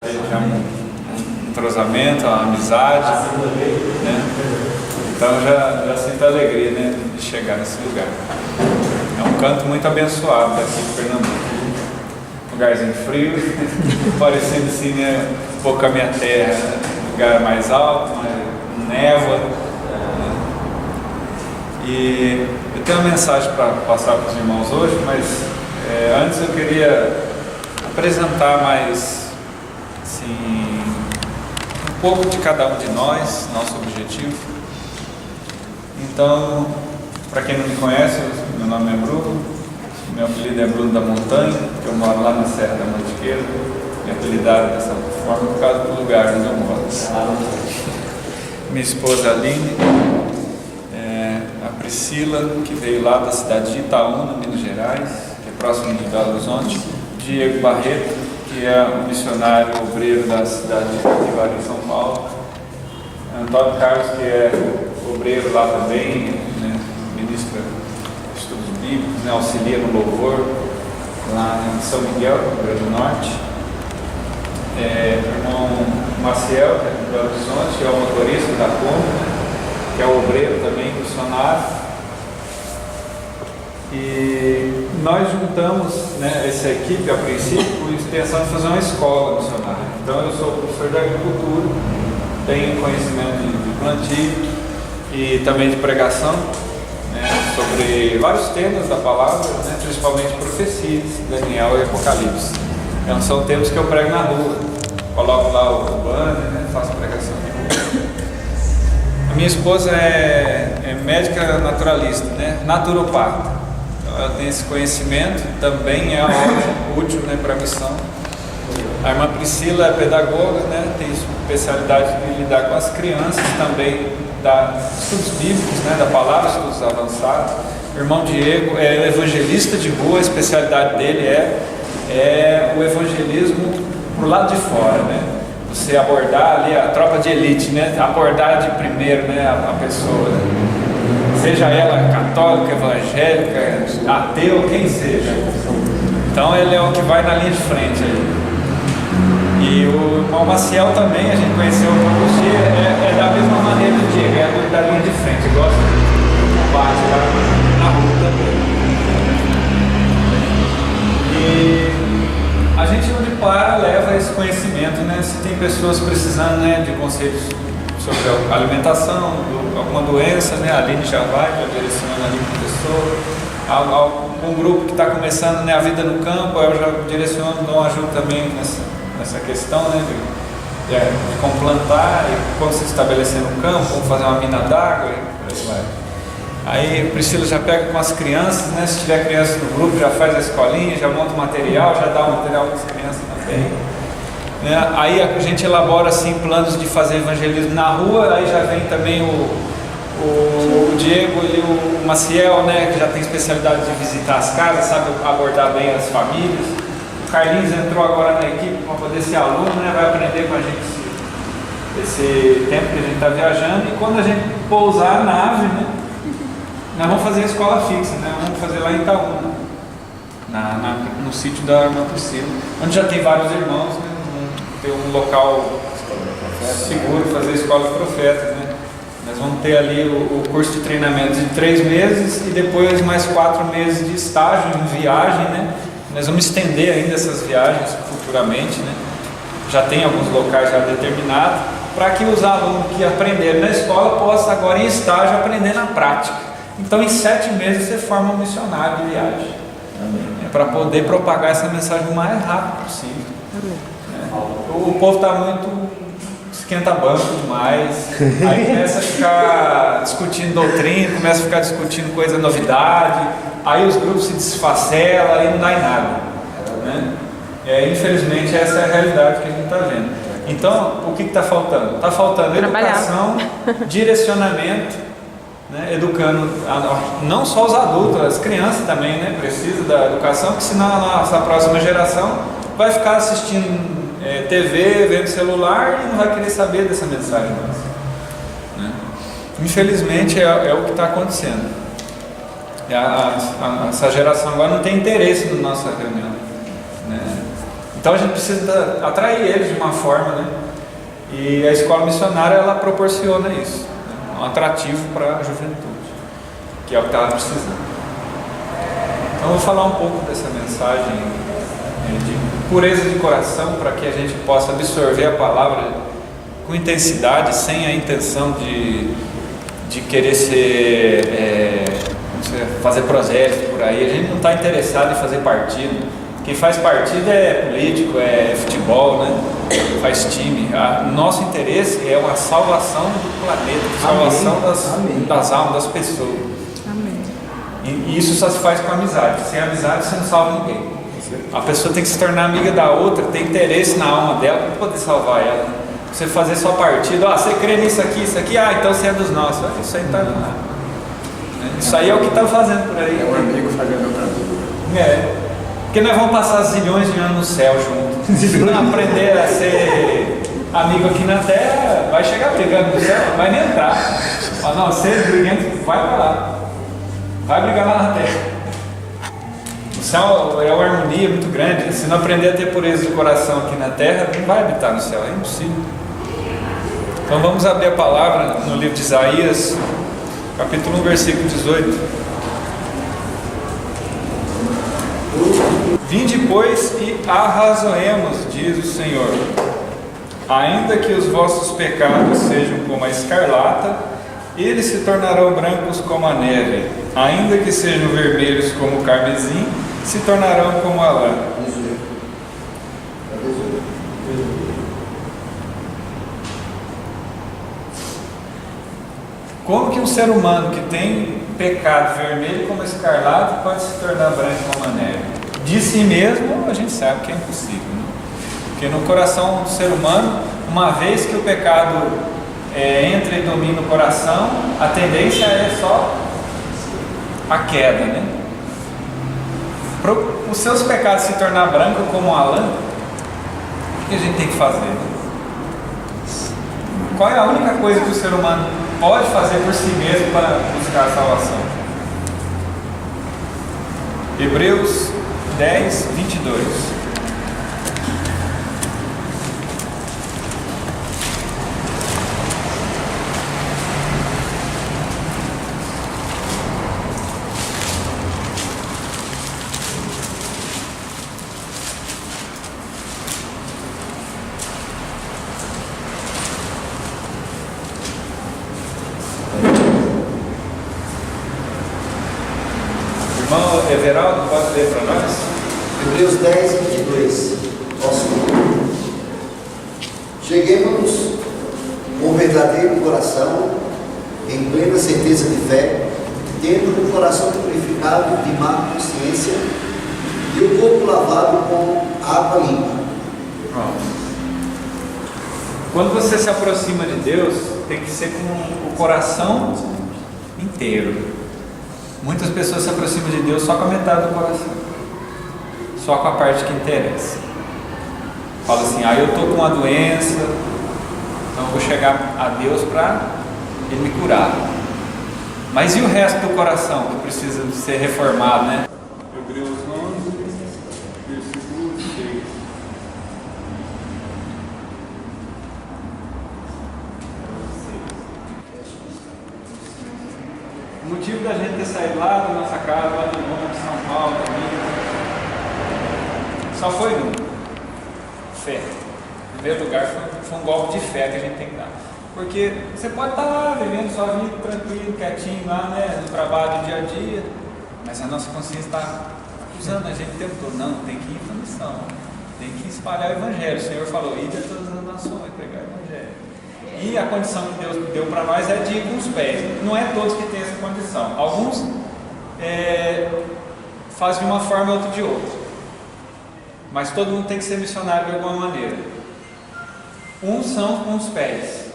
Já um entrosamento, uma amizade, né? Então já sinto a alegria, né, de chegar nesse lugar. É um canto muito abençoado daqui de Pernambuco. Lugarzinho frio, parecendo assim, né, um pouco a minha terra, lugar mais alto, mais névoa. Né? E eu tenho uma mensagem para passar para os irmãos hoje, mas antes eu queria apresentar mais assim, um pouco de cada um de nós, nosso objetivo. Então, para quem não me conhece, meu nome é Bruno, meu apelido é Bruno da Montanha, eu moro lá na Serra da Mantiqueira, me apelidaram dessa forma por causa do lugar onde eu moro. Minha esposa Aline, a Priscila, que veio lá da cidade de Itaúna, Minas Gerais, que é próximo de Belo Horizonte, Diego Barreto, que é um missionário obreiro da cidade de Capivari, em São Paulo, Antônio Carlos, que é obreiro lá também, né, ministra estudos bíblicos, né, auxilia no louvor lá em São Miguel, no Rio Grande do Norte. O irmão Maciel, que é de Belo Horizonte, que é o motorista da Kombi, né, que é o obreiro também, missionário. E nós juntamos, né, essa equipe a princípio pensando em fazer uma escola missionária. Então eu sou professor de agricultura, tenho conhecimento de plantio e também de pregação, né, sobre vários temas da palavra, né, principalmente profecias, Daniel e Apocalipse. Então são temas que eu prego na rua, coloco lá o banner, né, faço pregação de rua. A minha esposa é médica naturalista, né, naturopata. Então ela tem esse conhecimento, também é útil, né, para a missão. A irmã Priscila é pedagoga, né, tem especialidade de lidar com as crianças, também dá estudos bíblicos, né, da palavra, estudos avançados. O irmão Diego é evangelista de rua, a especialidade dele é o evangelismo por lado de fora, né? Você abordar ali a tropa de elite, né? Abordar de primeiro, né, a pessoa, né? Seja ela católica, evangélica, ateu, quem seja. Então ele é o que vai na linha de frente aí. E o irmão Maciel também, a gente conheceu um pouco os dias, é da mesma maneira do Diego, é muito da linha de frente, gosta de combate lá na rua também. E a gente onde para leva esse conhecimento, né? Se tem pessoas precisando, né, de conselhos sobre a alimentação, alguma doença, né? A Aline já direcionando ali para a pessoa. Um grupo que está começando, né, a vida no campo, eu já direciono, dou ajuda também nessa questão, né, de como plantar e como se estabelecer no campo, como fazer uma mina d'água e por aí vai. Aí Priscila já pega com as crianças, né, se tiver crianças no grupo, já faz a escolinha, já monta o material, já dá o material para as crianças também. Né? Aí a gente elabora assim planos de fazer evangelismo na rua, aí já vem também o Diego e o Maciel, né, que já tem especialidade de visitar as casas, sabe abordar bem as famílias. O Carlinhos entrou agora na equipe para poder ser aluno, né, vai aprender com a gente esse tempo que a gente está viajando. E quando a gente pousar a nave, né, nós vamos fazer a escola fixa, né, vamos fazer lá em Itaúna, no sítio da irmã Priscila, onde já tem vários irmãos, né, ter um local seguro, fazer a escola de profetas, né. Nós vamos ter ali o curso de treinamento de 3 meses e depois mais 4 meses de estágio em viagem, né. Nós vamos estender ainda essas viagens futuramente, né. Já tem alguns locais já determinados, para que os alunos que aprenderam na escola possam agora em estágio aprender na prática. Então em 7 meses você forma um missionário de viagem, para poder propagar essa mensagem o mais rápido possível. O povo está muito esquenta banco demais, aí começa a ficar discutindo doutrina, começa a ficar discutindo coisa novidade, aí os grupos se desfacelam, aí não dá em nada, né? Infelizmente essa é a realidade que a gente está vendo. Então o que está faltando? Está faltando educação, direcionamento, né? Educando não só os adultos, as crianças também, né? Precisam da educação, porque senão a nossa próxima geração vai ficar assistindo TV, vendo celular e não vai querer saber dessa mensagem nossa, né? Infelizmente é o que está acontecendo. Essa geração agora não tem interesse na nossa reunião, né? Então a gente precisa atrair eles de uma forma, né? E a escola missionária, ela proporciona isso, né? Um atrativo para a juventude, que é o que estava precisando. Então eu vou falar um pouco dessa mensagem de pureza de coração, para que a gente possa absorver a palavra com intensidade, sem a intenção de querer fazer prosélitos por aí. A gente não está interessado em fazer partido. Quem faz partido é político, é futebol, né? Faz time. Nosso interesse é uma salvação do planeta, salvação das almas, das pessoas. Amém. E isso só se faz com amizade. Sem amizade você não salva ninguém. A pessoa tem que se tornar amiga da outra, tem interesse na alma dela para poder salvar ela. Você fazer só partido, você crê nisso aqui, então você é dos nossos. Isso aí está lá. Isso aí é o que está fazendo por aí. É um amigo fazendo outra amigo. Porque nós vamos passar zilhões de anos no céu juntos. Se não aprender a ser amigo aqui na terra, vai chegar brigando no céu, não vai nem entrar. Mas não, ser brigando, vai para lá. Vai brigar lá na terra. O céu é uma harmonia muito grande. Se não aprender a ter pureza de coração aqui na terra, não vai habitar no céu, é impossível. Então vamos abrir a palavra no livro de Isaías, capítulo 1, versículo 18. Vinde, pois, e arrazoemos, diz o Senhor. Ainda que os vossos pecados sejam como a escarlata, eles se tornarão brancos como a neve. Ainda que sejam vermelhos como o carmesim, se tornarão como a lã. Como que um ser humano que tem pecado vermelho como a escarlata pode se tornar branco como a neve? De si mesmo, a gente sabe que é impossível, né? Porque no coração do ser humano, uma vez que o pecado entra e domina o coração, a tendência é só a queda, né? Para os seus pecados se tornar branco como a lã, o que a gente tem que fazer? Qual é a única coisa que o ser humano pode fazer por si mesmo para buscar a salvação? Hebreus 10, 22. Irmão Everaldo, pode ler para nós? Hebreus 10, 22. Cheguemos-nos com verdadeiro coração, em plena certeza de fé, tendo o coração purificado de má consciência e o corpo lavado com água limpa. Quando você se aproxima de Deus, tem que ser com o coração inteiro. Muitas pessoas se aproximam de Deus só com a metade do coração, só com a parte que interessa. Fala assim, eu estou com uma doença, então eu vou chegar a Deus para Ele me curar. Mas e o resto do coração que precisa ser reformado, né? Hebreus 11, versículo 6. O motivo da gente ter saído lá da nossa casa, lá do mundo de São Paulo, só foi um: fé. Em primeiro lugar, foi um golpe de fé que a gente tem que dar. Porque você pode estar lá vivendo sua vida tranquilo, quietinho lá, né, no trabalho do dia a dia, mas a nossa consciência está acusando a gente o tempo todo. Não, tem que ir para a missão, tem que espalhar o Evangelho. O Senhor falou: ide a todas as nações, pregar o Evangelho. E a condição que Deus deu para nós é de ir com os pés. Não é todos que têm essa condição. Alguns fazem de uma forma e outro de outra. Mas todo mundo tem que ser missionário de alguma maneira. Uns são com os pés,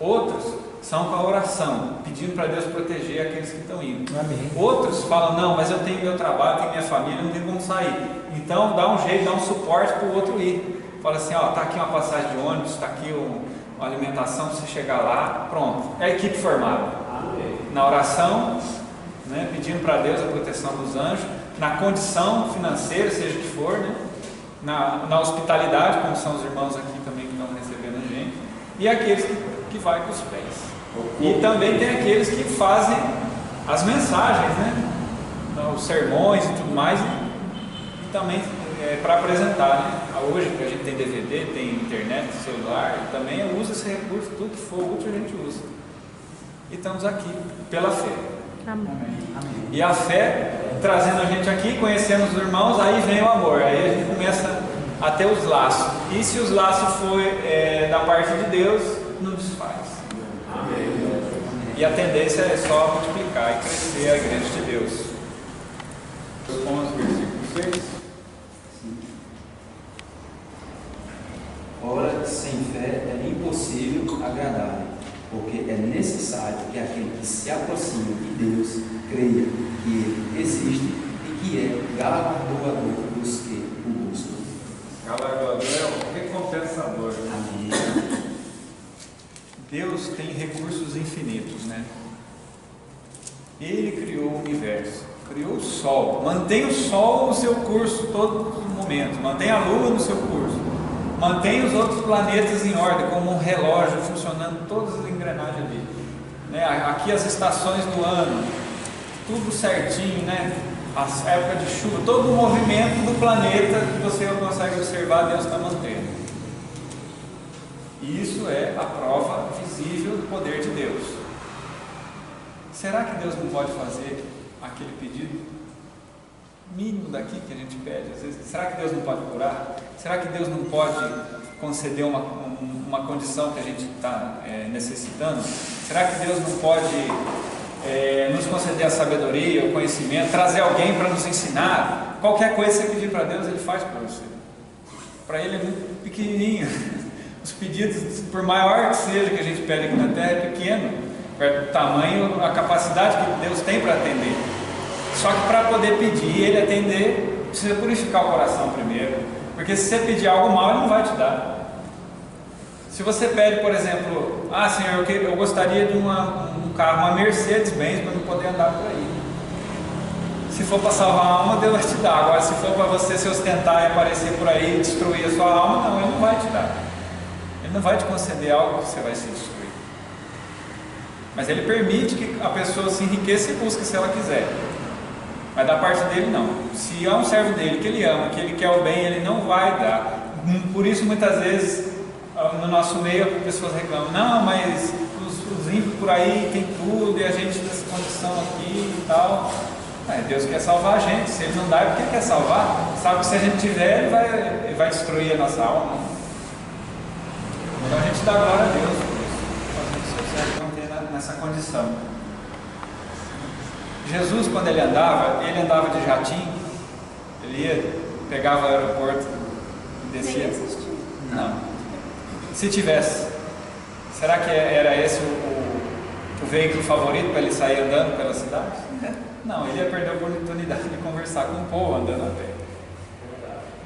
outros são com a oração, pedindo para Deus proteger aqueles que estão indo. Amém. Outros falam: não, mas eu tenho meu trabalho, tenho minha família, não tenho como sair. Então dá um jeito, dá um suporte para o outro ir. Fala assim: está aqui uma passagem de ônibus, está aqui uma alimentação para você chegar lá, pronto. É a equipe formada. Na oração, né, pedindo para Deus a proteção dos anjos, na condição financeira, seja o que for, né? na hospitalidade, como são os irmãos aqui também que estão recebendo a gente, e aqueles que vai com os pés. E também tem aqueles que fazem as mensagens, né? Então, os sermões e tudo mais, e também para apresentar, né? Hoje que a gente tem DVD, tem internet, celular, também usa esse recurso, tudo que for útil a gente usa. E estamos aqui pela fé. Amém. E a fé trazendo a gente aqui, conhecendo os irmãos, aí vem o amor, aí a gente começa a ter os laços. E se os laços for da parte de Deus, não desfaz. Amém. E a tendência é só multiplicar e crescer a igreja de Deus. 11, versículo 6. Ora, sem fé é impossível agradar, porque é necessário que aquele que se aproxima de Deus creia que Ele existe e que é galardoador dos que o buscam. Galardoador é o recompensador. Amém. Deus tem recursos infinitos, né? Ele criou o universo, criou o Sol, mantém o Sol no seu curso todo momento, mantém a Lua no seu curso, mantém os outros planetas em ordem, como um relógio funcionando, todas as engrenagens ali, né? Aqui as estações do ano, tudo certinho, né? As épocas de chuva, todo o movimento do planeta que você consegue observar, Deus está mantendo. E isso é a prova visível do poder de Deus. Será que Deus não pode fazer aquele pedido mínimo daqui que a gente pede? Às vezes, será que Deus não pode curar? Será que Deus não pode conceder uma condição que a gente está necessitando? Será que Deus não pode nos conceder a sabedoria, o conhecimento, trazer alguém para nos ensinar? Qualquer coisa que você pedir para Deus, Ele faz para você. Para Ele é muito pequenininho. Os pedidos, por maior que seja que a gente pede aqui na terra, é pequeno, perto do tamanho, a capacidade que Deus tem para atender. Só que para poder pedir e Ele atender, precisa purificar o coração primeiro, porque se você pedir algo mal, Ele não vai te dar. Se você pede, por exemplo, Senhor, eu gostaria de um carro, uma Mercedes-Benz, para eu poder andar por aí. Se for para salvar a alma, Deus vai te dar. Agora, se for para você se ostentar e aparecer por aí e destruir a sua alma, não, Ele não vai te dar. Ele não vai te conceder algo que você vai se destruir. Mas Ele permite que a pessoa se enriqueça e busque se ela quiser. Mas da parte dele não. Se é um servo dele que Ele ama, que Ele quer o bem, Ele não vai dar. Por isso muitas vezes no nosso meio as pessoas reclamam, não, mas os ímpios por aí tem tudo e a gente nessa condição aqui e tal. Deus quer salvar a gente. Se Ele não dá, é porque Ele quer salvar. Sabe que se a gente tiver, Ele vai destruir a nossa alma. Então a gente dá glória a Deus por isso, fazendo o seu servo manter nessa condição. Jesus, quando ele andava de jatinho, ele pegava o aeroporto e descia. Não. Se tivesse, será que era esse o veículo favorito para ele sair andando pela cidade? Não, ele ia perder a oportunidade de conversar com o povo andando a pé.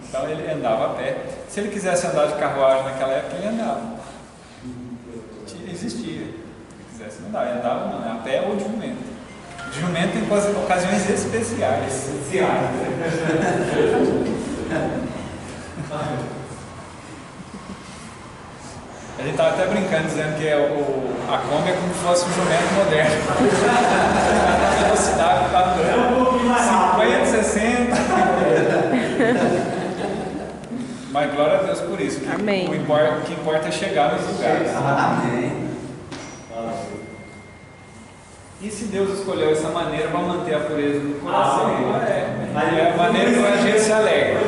Então ele andava a pé. Se ele quisesse andar de carruagem naquela época, ele andava. Existia. Se ele quisesse andar, ele andava não, a pé ou de jumento. De jumento em ocasiões especiais. A gente estava até brincando, dizendo que a Kombi é como se fosse um jumento moderno. A velocidade está dando 50, 60. Mas glória a Deus por isso. Amém. O que importa é chegar nos lugares. Amém. E se Deus escolheu essa maneira para manter a pureza do coração, é a maneira que a gente se alegra.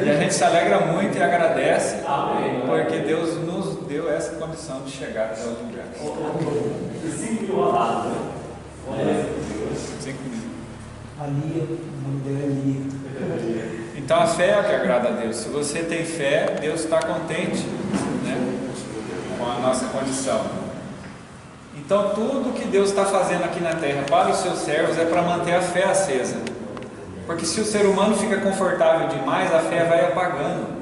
E a gente se alegra muito e agradece, porque Deus nos deu essa condição de chegar até os lugares. 5 mil rodadas, né? 5 mil. Ali, o nome dele é Lia. Então a fé é o que agrada a Deus. Se você tem fé, Deus está contente, né, com a nossa condição. Então tudo que Deus está fazendo aqui na terra para os seus servos é para manter a fé acesa. Porque se o ser humano fica confortável demais, a fé vai apagando.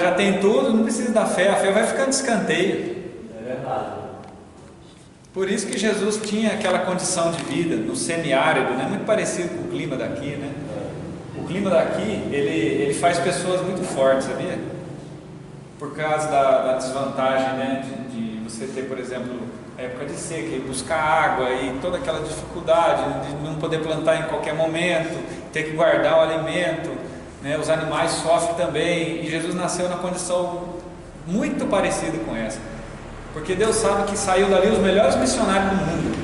Já tem tudo, não precisa da fé, a fé vai ficando de escanteio. É verdade. Por isso que Jesus tinha aquela condição de vida no semiárido, né? Muito parecido com o clima daqui, né? O clima daqui, ele faz pessoas muito fortes, sabia? Por causa da desvantagem, né? De você ter, por exemplo, a época de seca, e buscar água e toda aquela dificuldade de não poder plantar em qualquer momento, ter que guardar o alimento, né? Os animais sofrem também, e Jesus nasceu na condição muito parecida com essa, porque Deus sabe que saiu dali os melhores missionários do mundo,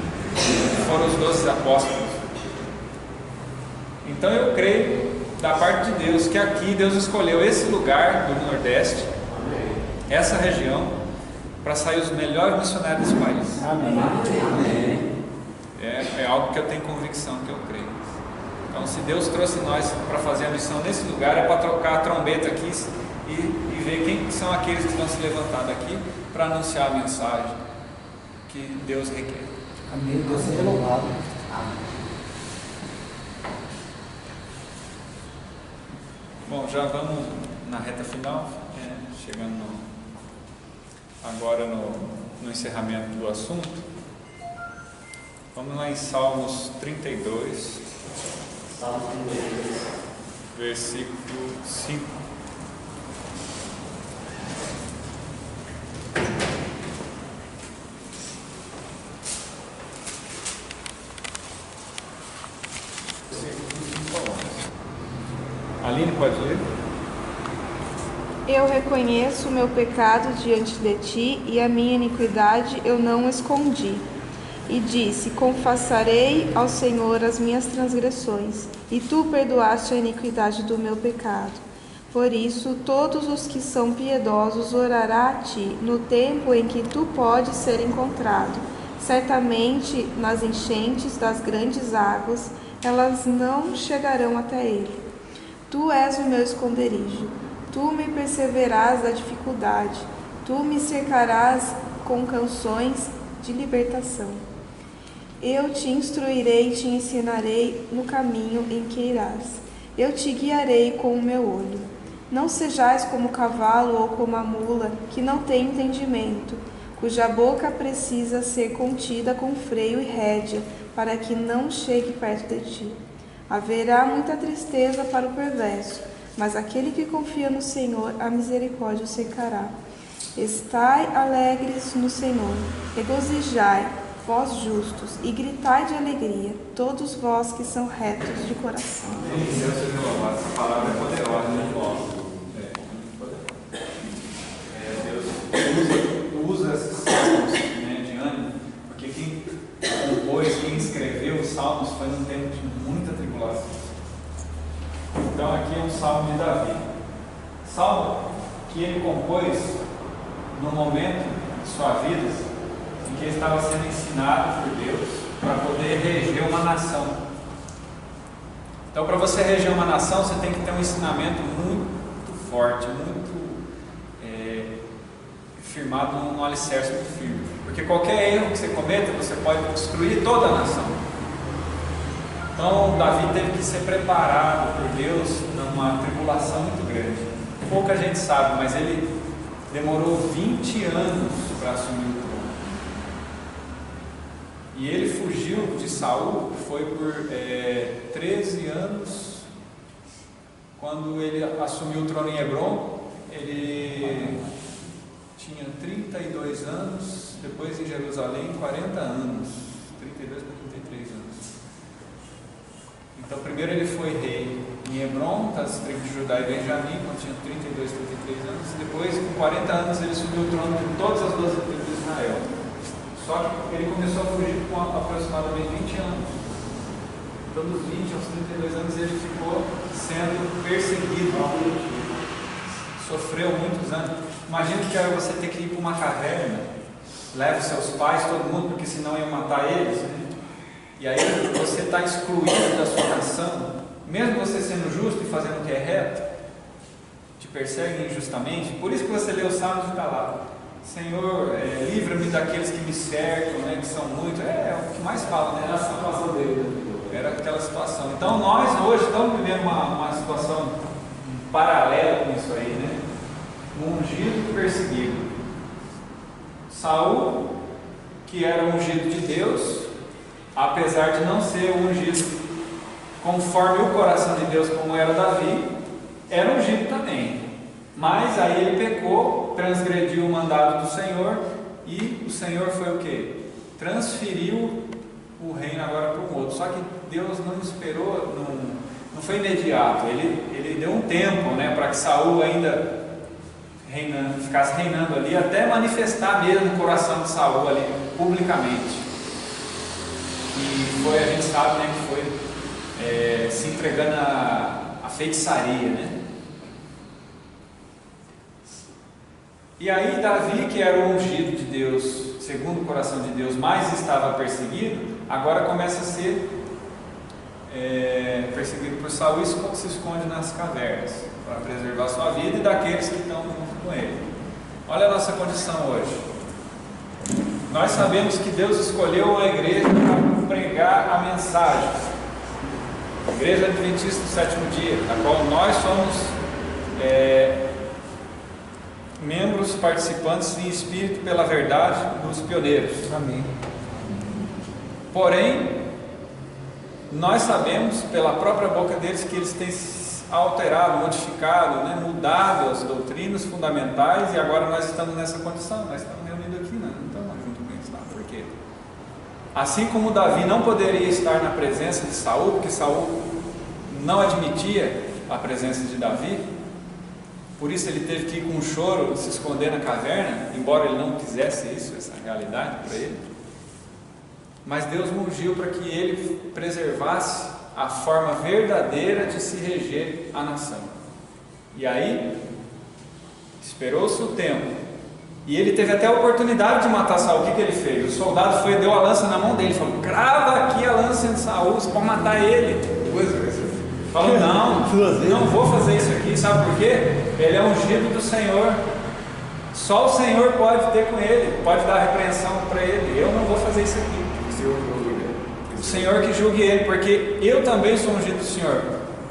foram os 12 apóstolos. Então eu creio, da parte de Deus, que aqui Deus escolheu esse lugar do Nordeste, essa região, para sair os melhores missionários desse país. Amém. É algo que eu tenho convicção, que eu creio. Então, se Deus trouxe nós para fazer a missão nesse lugar, é para trocar a trombeta aqui e ver quem são aqueles que vão se levantar daqui para anunciar a mensagem que Deus requer. Amém. Deus seja louvado. Bom, já vamos na reta final, chegando agora no encerramento do assunto. Vamos lá em Salmos 32, Salmo 32. versículo 5. Aline, pode ler? Eu reconheço o meu pecado diante de ti e a minha iniquidade eu não escondi. E disse: confessarei ao Senhor as minhas transgressões, e tu perdoaste a iniquidade do meu pecado. Por isso, todos os que são piedosos orará a ti, no tempo em que tu podes ser encontrado. Certamente, nas enchentes das grandes águas, elas não chegarão até ele. Tu és o meu esconderijo, tu me perseverarás da dificuldade, tu me cercarás com canções de libertação. Eu te instruirei e te ensinarei no caminho em que irás. Eu te guiarei com o meu olho. Não sejais como o cavalo ou como a mula, que não tem entendimento, cuja boca precisa ser contida com freio e rédea, para que não chegue perto de ti. Haverá muita tristeza para o perverso, mas aquele que confia no Senhor, a misericórdia o cercará. Estai alegres no Senhor, regozijai, vós justos, e gritai de alegria, todos vós que são retos de coração. Deus seja louvado. Essa palavra é poderosa, né? Deus usa esses salmos, né, de ânimo, porque quem compôs, quem escreveu os salmos foi num tempo de muita tribulação. Então aqui é um salmo de Davi. Salmo que ele compôs no momento de sua vida em que ele estava sendo ensinado por Deus para poder reger uma nação. Então, para você reger uma nação, você tem que ter um ensinamento muito forte, muito firmado num alicerce muito firme. Porque qualquer erro que você cometa, você pode destruir toda a nação. Então, Davi teve que ser preparado por Deus numa tribulação muito grande. Pouca gente sabe, mas ele demorou 20 anos para assumir o trono. E ele fugiu de Saul, foi por 13 anos. Quando ele assumiu o trono em Hebron, ele tinha 32 anos, depois em Jerusalém 40 anos, 32 para 33 anos. Então primeiro ele foi rei em Hebron, das tribos de Judá e Benjamim, quando tinha 32, 33 anos. Depois, com 40 anos, ele subiu o trono de todas as 12 tribos de Israel. Só que ele começou a fugir com aproximadamente 20 anos. Então dos 20 aos 32 anos ele ficou sendo perseguido, sofreu muitos anos. Imagina que era você ter que ir para uma caverna, leva os seus pais, todo mundo, porque senão iam matar eles, né? E aí você está excluído da sua nação, mesmo você sendo justo e fazendo o que é reto, te perseguem injustamente. Por isso que você lê os salmos e está lá: Senhor, livra-me daqueles que me cercam, né, que são muitos. É o que mais fala, né? Era a situação dele. Era aquela situação. Então nós hoje estamos vivendo uma situação paralela com isso aí, né? Um ungido perseguido. Saul que era o ungido de Deus, apesar de não ser o ungido conforme o coração de Deus, como era Davi, era ungido também. Mas aí ele pecou, transgrediu o mandado do Senhor, e o Senhor foi o quê? Transferiu o reino agora para um outro. Só que Deus não esperou, não foi imediato. Ele deu um tempo, né, para que Saul ainda ficasse reinando ali, até manifestar mesmo o coração de Saul ali publicamente. E foi, a gente sabe, né, que foi se entregando à feitiçaria, né? E aí Davi, que era o ungido de Deus, segundo o coração de Deus, mas estava perseguido, agora começa a ser perseguido por Saul, e se esconde nas cavernas para preservar sua vida e daqueles que estão junto com ele. Olha a nossa condição hoje. Nós sabemos que Deus escolheu uma igreja para pregar a mensagem, a Igreja Adventista do Sétimo Dia, a qual nós somos membros participantes em espírito pela verdade dos pioneiros. Amém. Porém, nós sabemos pela própria boca deles que eles têm alterado, modificado, né, mudado as doutrinas fundamentais, e agora nós estamos nessa condição. Nós estamos reunidos aqui, não estamos junto com eles, tá? Por quê? Assim como Davi não poderia estar na presença de Saul, porque Saul não admitia a presença de Davi, por isso ele teve que ir com um choro se esconder na caverna, embora ele não quisesse isso, essa realidade para ele. Mas Deus ungiu para que ele preservasse a forma verdadeira de se reger a nação. E aí, esperou-se o tempo, e ele teve até a oportunidade de matar Saul. O que ele fez? O soldado deu a lança na mão dele, falou: crava aqui a lança de Saul, você pode matar ele. Falou: não vou fazer isso aqui. Sabe por quê? Ele é ungido do Senhor, só o Senhor pode ter com ele, pode dar repreensão para ele. Eu não vou fazer isso aqui. O Senhor que julgue ele, porque eu também sou ungido do Senhor.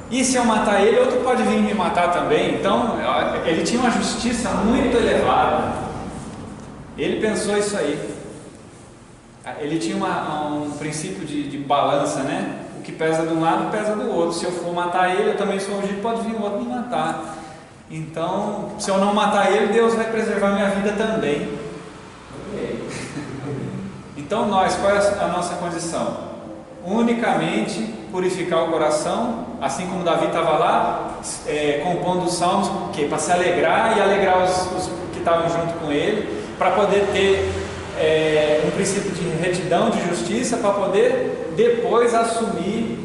E se eu matar ele, outro pode vir me matar também. Então ele tinha uma justiça muito elevada. Ele pensou isso aí. Ele tinha um princípio de balança, né? O que pesa de um lado, pesa do outro. Se eu for matar ele, eu também sou ungido, pode vir o outro me matar. Então, se eu não matar ele, Deus vai preservar minha vida também. Então qual é a nossa condição? Unicamente purificar o coração, assim como Davi estava lá, compondo os salmos, para se alegrar e alegrar os que estavam junto com ele, para poder ter um princípio de retidão, de justiça, para poder depois assumir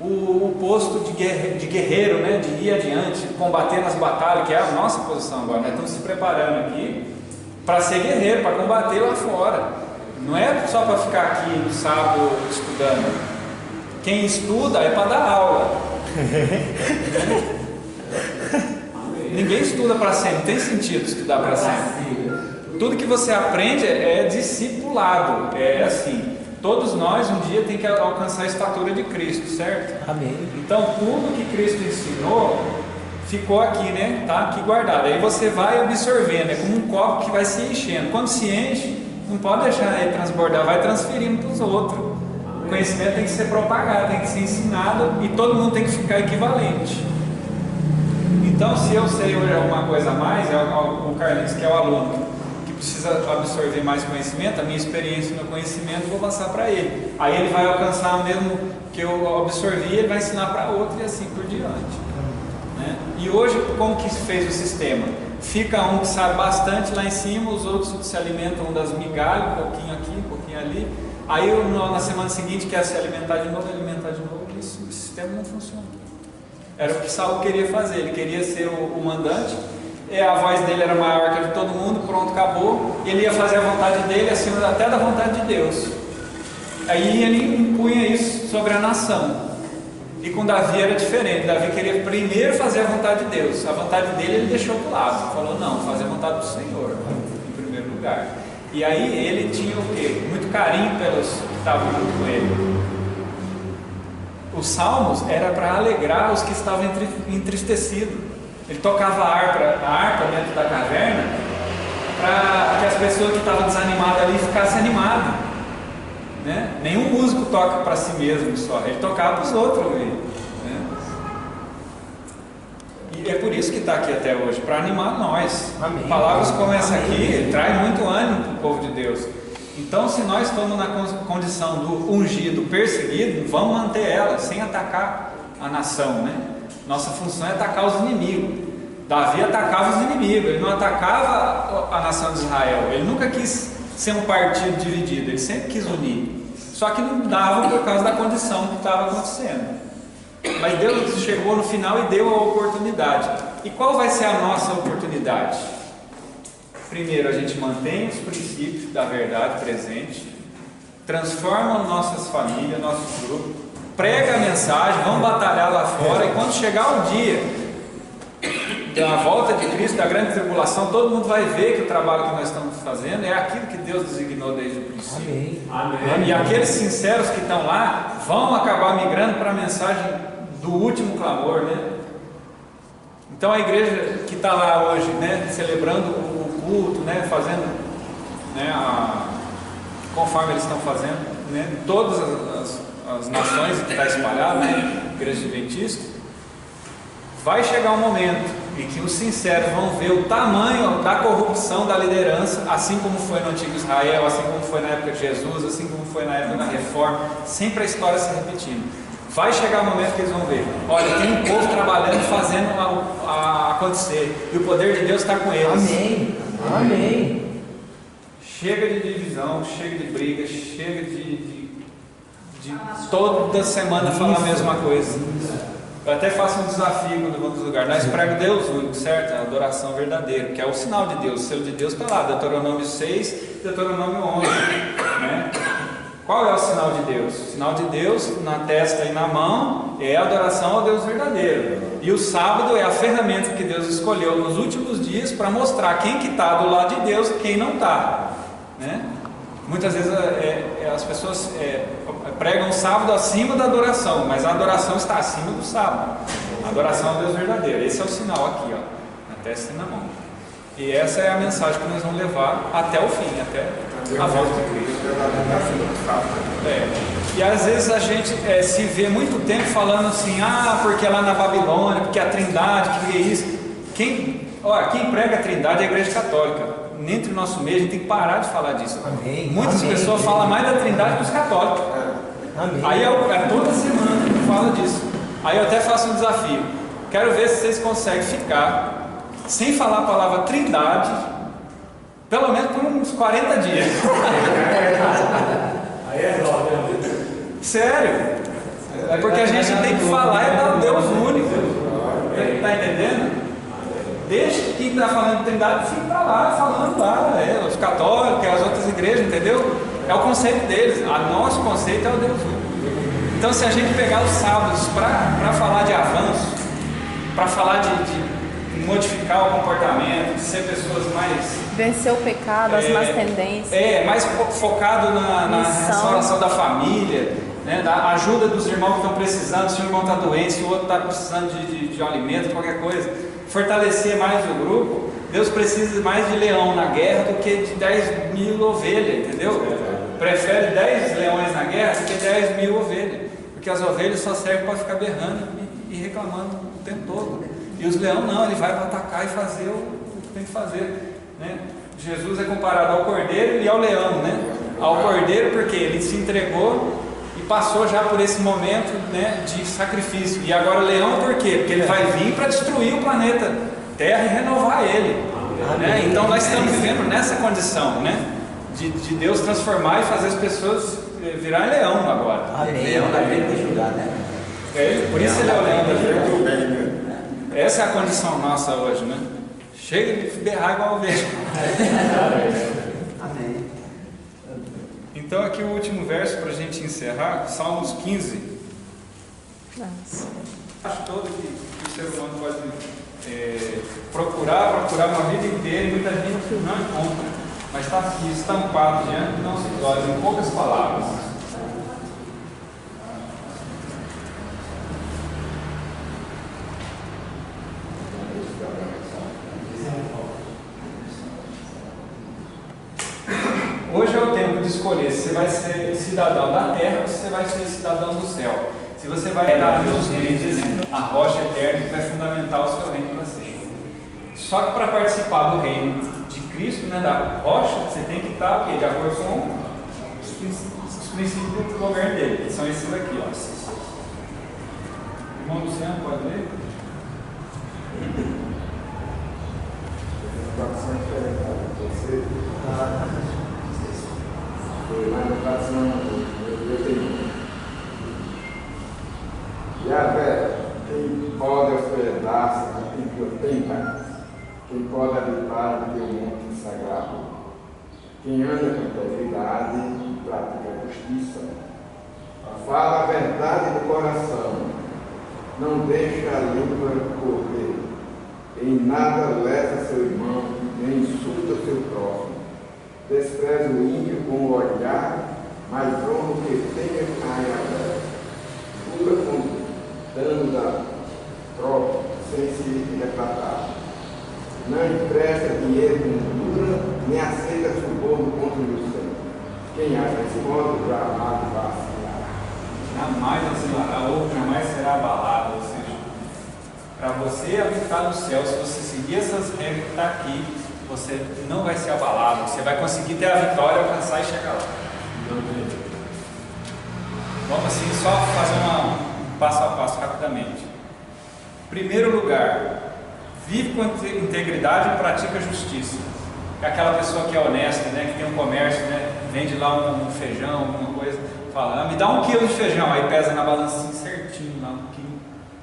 o posto de guerreiro, né, de ir adiante, combater nas batalhas, que é a nossa posição agora. Nós estamos se preparando aqui para ser guerreiro, para combater lá fora. Não é só para ficar aqui no sábado estudando. Quem estuda é para dar aula. Ninguém estuda para sempre, não tem sentido estudar para sempre. Tudo que você aprende é discipulado. É assim, todos nós um dia tem que alcançar a estatura de Cristo, certo? Amém. Então tudo que Cristo ensinou ficou aqui, né? Tá aqui guardado. Aí você vai absorvendo, é como um copo que vai se enchendo. Quando se enche, não pode deixar ele transbordar, vai transferindo para os outros. O conhecimento tem que ser propagado, tem que ser ensinado, e todo mundo tem que ficar equivalente. Então, se eu sei hoje alguma coisa a mais, o Carlinhos, que é o aluno que precisa absorver mais conhecimento, a minha experiência no conhecimento, vou passar para ele. Aí ele vai alcançar o mesmo que eu absorvi, ele vai ensinar para outro, e assim por diante, né? E hoje, como que se fez o sistema? Fica um que sabe bastante lá em cima, os outros se alimentam das migalhas, um pouquinho aqui, um pouquinho ali. Aí na semana seguinte quer se alimentar de novo, isso, o sistema não funciona. Era o que Saul queria fazer, ele queria ser o mandante, a voz dele era maior que a de todo mundo, pronto, acabou. Ele ia fazer a vontade dele acima até da vontade de Deus. Aí ele impunha isso sobre a nação. E com Davi era diferente. Davi queria primeiro fazer a vontade de Deus. A vontade dele ele deixou do lado. Falou: não, fazer a vontade do Senhor em primeiro lugar. E aí ele tinha o quê? Muito carinho pelos que estavam junto com ele. Os salmos era para alegrar os que estavam entristecidos. Ele tocava a harpa dentro da caverna para que as pessoas que estavam desanimadas ali ficassem animadas. Né? Nenhum músico toca para si mesmo só, ele tocava para os outros ouvir. Né? E é por isso que está aqui até hoje, para animar nós. Amém. Palavras como essa aqui traz muito ânimo para o povo de Deus. Então, se nós estamos na condição do ungido, perseguido, vamos manter ela, sem atacar a nação, né? Nossa função é atacar os inimigos. Davi atacava os inimigos, ele não atacava a nação de Israel, ele nunca quis ser um partido dividido, ele sempre quis unir. Só que não dava por causa da condição que estava acontecendo. Mas Deus chegou no final e deu a oportunidade. E qual vai ser a nossa oportunidade? Primeiro, a gente mantém os princípios da verdade presente, transforma nossas famílias, nossos grupos, prega a mensagem, vamos batalhar lá fora, e quando chegar o dia da volta de Cristo, da grande tribulação, todo mundo vai ver que o trabalho que nós estamos fazendo é aquilo que Deus designou desde o princípio. Amém. E aqueles sinceros que estão lá vão acabar migrando para a mensagem do último clamor, né? Então a igreja que está lá hoje, né, celebrando o culto, né, fazendo, né, conforme eles estão fazendo, né, em todas as nações que está espalhado, né, igreja adventista, vai chegar um momento em que os sinceros vão ver o tamanho da corrupção da liderança, assim como foi no antigo Israel, assim como foi na época de Jesus, assim como foi na época da Reforma, sempre a história se repetindo. Vai chegar o momento que eles vão ver, olha, tem um povo trabalhando, fazendo acontecer, e o poder de Deus está com eles. Amém. Amém. Chega de divisão, chega de briga, chega de toda semana falar a mesma coisa. Eu até faço um desafio quando vou nos lugares. Nós pregamos Deus único, certo? A adoração verdadeira, que é o sinal de Deus. O selo de Deus está lá, Deuteronômio 6, Deuteronômio 11. Né? Qual é o sinal de Deus? O sinal de Deus na testa e na mão é a adoração ao Deus verdadeiro. E o sábado é a ferramenta que Deus escolheu nos últimos dias para mostrar quem que está do lado de Deus e quem não está. Né? Muitas vezes as pessoas pregam o sábado acima da adoração, mas a adoração está acima do sábado. A adoração ao Deus verdadeiro. Esse é o sinal aqui, ó, na testa e na mão. E essa é a mensagem que nós vamos levar até o fim, até a volta de Cristo. E às vezes a gente se vê muito tempo falando assim, porque é lá na Babilônia, porque a Trindade, que é isso. Quem prega a Trindade é a Igreja Católica. Entre o nosso meio, a gente tem que parar de falar disso. Amém. Muitas Amém. pessoas falam mais da Trindade que os católicos. Amém. Aí toda semana eu falo disso. Aí eu até faço um desafio. Quero ver se vocês conseguem ficar sem falar a palavra Trindade, pelo menos por uns 40 dias. Aí é droga. Sério. É porque a gente tem que falar do Deus único. Está entendendo? Deixa quem está falando de Trindade fica lá, falando lá, os católicos, as outras igrejas, entendeu? É o conceito deles. Nosso conceito é o Deus único. Então, se a gente pegar os sábados para falar de avanço, para falar de modificar o comportamento, de ser pessoas mais... Vencer o pecado, as más tendências. mais focado na restauração da família, né, da ajuda dos irmãos que estão precisando, se o irmão está doente, se o outro está precisando de um alimento, qualquer coisa. Fortalecer mais o grupo. Deus precisa mais de leão na guerra do que de 10 mil ovelhas, entendeu? Prefere 10 leões na guerra do que 10 mil ovelhas, porque as ovelhas só servem para ficar berrando e reclamando o tempo todo, e os leões não, ele vai para atacar e fazer o que tem que fazer, né? Jesus é comparado ao cordeiro e ao leão, né? Ao cordeiro porque ele se entregou e passou já por esse momento, né, de sacrifício. E agora o leão por quê? Porque ele vai vir para destruir o planeta Terra e renovar ele, né? Então nós estamos vivendo nessa condição, né, de Deus transformar e fazer as pessoas virarem leão agora. Leão da frente de julgar, né? Por isso ele é o leão da frente. Essa é a condição nossa hoje, né? Chega de berrar igual ovelha. Amém. Então aqui o último verso para a gente encerrar, Salmos 15. Nossa. Acho todo que o ser humano pode procurar uma vida inteira, e muita gente não encontra, mas está aqui estampado diante de nossos olhos, em poucas palavras. escolher se você vai ser cidadão da terra ou se você vai ser cidadão do céu. Se você vai dar Deus reino, a rocha eterna que vai fundamentar o seu reino para sempre. Só que para participar do reino de Cristo, né, da rocha, você tem que estar o quê? De acordo com os princípios do governo dele, que são esses aqui, ó. Irmão Luciano, pode ler? Yahvé, quem pode hospedar-se na tua tenda, quem pode habitar no teu monte sagrado, quem anda com integridade e pratica a justiça, fala a verdade do coração, não deixa a língua correr, em nada lesa seu irmão, nem insulta seu próximo, despreza o ímpio com o olhar, mas honra o que tem a Yahvé, cura com dano da própria, sem se retratar. Não empresta dinheiro com dura, nem aceita suborno contra o inocente. Quem age desse modo jamais vacilará. Jamais vacilará ou jamais será abalado. Ou seja, para você habitar no céu, se você seguir essas regras que estão aqui, você não vai ser abalado. Você vai conseguir ter a vitória, alcançar e chegar lá. Vamos assim, só fazer um passo a passo rapidamente. Primeiro lugar, vive com integridade e pratica justiça. É aquela pessoa que é honesta, né, que tem um comércio, né, vende lá um feijão, alguma coisa, fala, me dá 1 quilo de feijão, aí pesa na balança assim, certinho, lá 1 quilo,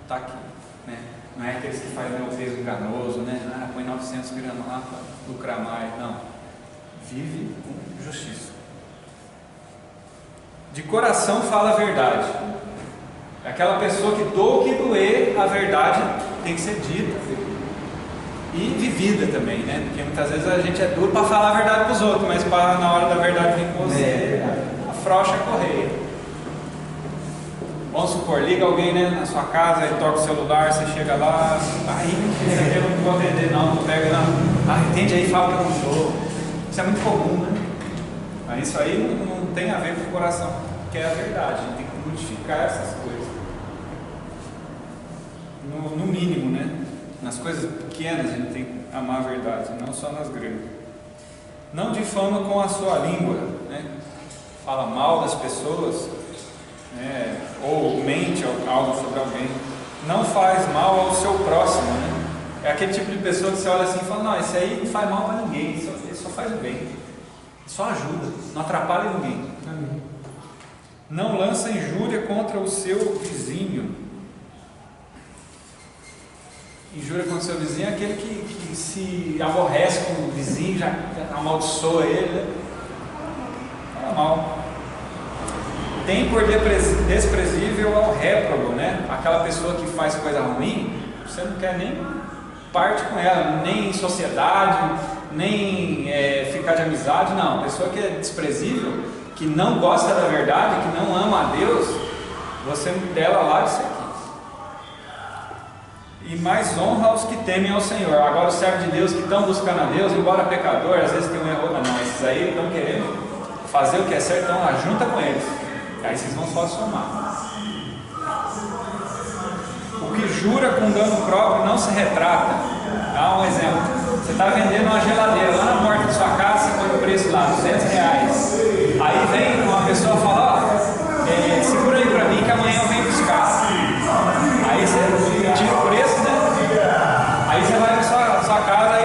tá aqui, né? Não é aqueles que fazem o peso enganoso, né? Põe 900 gramas lá para lucrar mais, não. Vive com justiça. De coração fala a verdade. Aquela pessoa que doa o que doer, a verdade tem que ser dita e vivida também, né? Porque muitas vezes a gente é duro para falar a verdade para os outros, mas na hora da verdade vem com você, afrouxa a correia. Vamos supor, liga alguém, né, na sua casa, aí toca o celular, você chega lá, aí eu não vou atender não, não pega não, entende aí, fala que eu não sou. Isso é muito comum, né? Mas isso aí não tem a ver com o coração, que é a verdade, a gente tem que modificar essas coisas. No mínimo, né? Nas coisas pequenas a gente tem que amar a verdade, não só nas grandes. Não difama com a sua língua, né? Fala mal das pessoas, né? Ou mente algo sobre alguém. Não faz mal ao seu próximo, né? É aquele tipo de pessoa que você olha assim e fala, não, esse aí não faz mal para ninguém, ele só faz o bem, só ajuda, não atrapalha ninguém. Não lança injúria contra o seu vizinho. Injúria contra o seu vizinho é aquele que se aborrece com o vizinho, já amaldiçoa ele, né? Fala mal. Tem por desprezível ao réprobo, né? Aquela pessoa que faz coisa ruim, você não quer nem parte com ela, nem em sociedade, nem ficar de amizade, não. A pessoa que é desprezível, que não gosta da verdade, que não ama a Deus, você dela lá de ser aqui. E mais honra os que temem ao Senhor. Agora os servos de Deus que estão buscando a Deus, embora pecador, às vezes tem um erro, não, esses aí estão querendo fazer o que é certo, então junta com eles, aí vocês vão só somar. O que jura com dano próprio não se retrata. Dá um exemplo, você está vendendo uma geladeira lá na porta da sua casa, você põe o preço lá, R$200, aí vem uma pessoa e fala, segura aí para mim que amanhã eu venho buscar. Aí você tira o preço, né? Aí você vai na sua casa e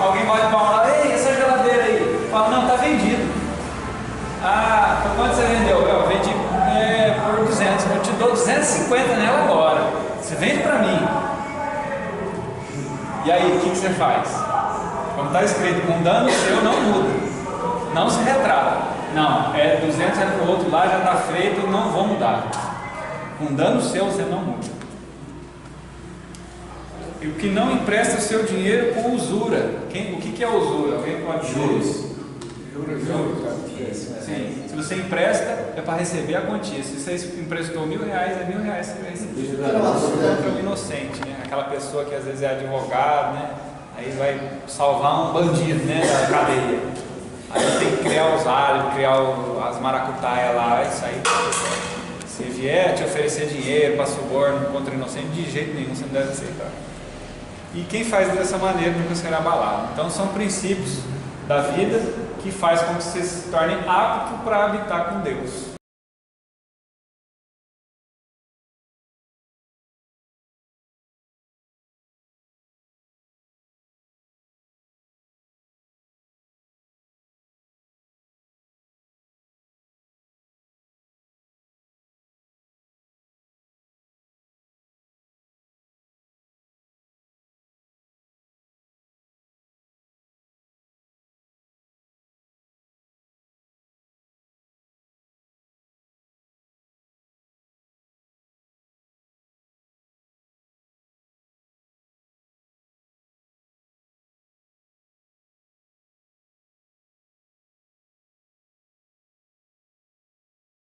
alguém bate palma lá, ei, essa geladeira aí. Fala, não, tá vendido. Ah, por quanto você vendeu? Eu vendi por 200, eu te dou 250 nela agora. Você vende para mim. E aí, o que você faz? Como está escrito, com dano seu não muda, não se retrata. Não, 200 para o outro lá, já está feito, não vou mudar. Com dano seu você não muda. E o que não empresta o seu dinheiro com usura. O que é usura? Alguém pode dizer? Juros. Sim. Se você empresta, é para receber a quantia. Se você emprestou R$1.000, é R$1.000 que você vai receber. Contra o inocente, né? Aquela pessoa que às vezes é advogado, né? Aí vai salvar um bandido, né, da cadeia. Aí tem que criar os alhos, criar as maracutaias lá, isso aí. Se vier te oferecer dinheiro para suborno contra inocente, de jeito nenhum você não deve aceitar. E quem faz dessa maneira nunca será abalado. Então são princípios da vida que faz com que você se torne apto para habitar com Deus.